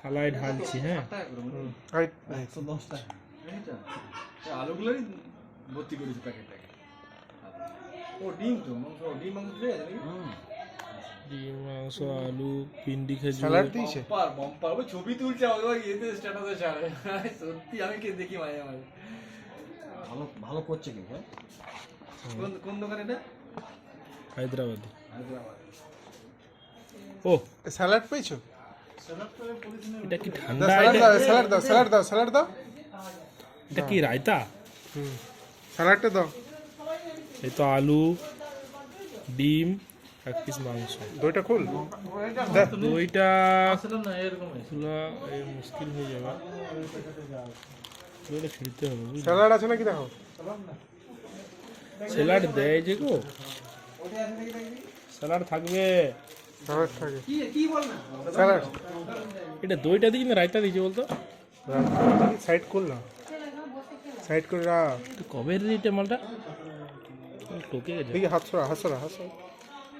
থালায় ঢালছি। হ্যাঁ, আলুগুলোই ভর্তি করেছি প্যাকেটটাকে। ও ডিম তো ডিম মাংস দিয়ে আছে নাকি? ডিম, মাংস, আলু, পিন্ডি, খেজুর। স্যালাড দিয়েছে। বাম্পার বাম্পার ওই ছবি তুলছে আমাকে ইয়েতে স্ট্যাটাসে ছাড়ে। সত্যি আমি কে দেখি মাঝে মাঝে। ভালো ভালো করছে কিন্তু। কোন কোন দোকান এটা? হায়দ্রাবাদি। হায়দ্রাবাদ। ও, স্যালাড পেয়েছো? এটা কি ঠান্ডা? স্যালাড দাও, স্যালাড দাও, স্যালাড দাও, স্যালাড দাও। এটা কি রায়তা? স্যালাডটা দাও। এই তো আলু, ডিম, এক পিস মাংস। দইটা খুল। দইটা খোলা এই মুশকিল হয়ে যাবে। দইটা ছিঁড়তে হবে, বুঝলি? স্যালাড আছে নাকি দেখো। স্যালাড দেয় যে গো, স্যালাড থাকবে। স্যালাড থাকে। কি বল না? স্যালাড। এটা দইটা দিই না রায়তা দিয়েছে বলতো? সাইড কর না, সাইড করে রাখ। কবে রেটে মালটা টোকে গেছে। দেখি হাত সরা, হাত সরা, হাত সরা।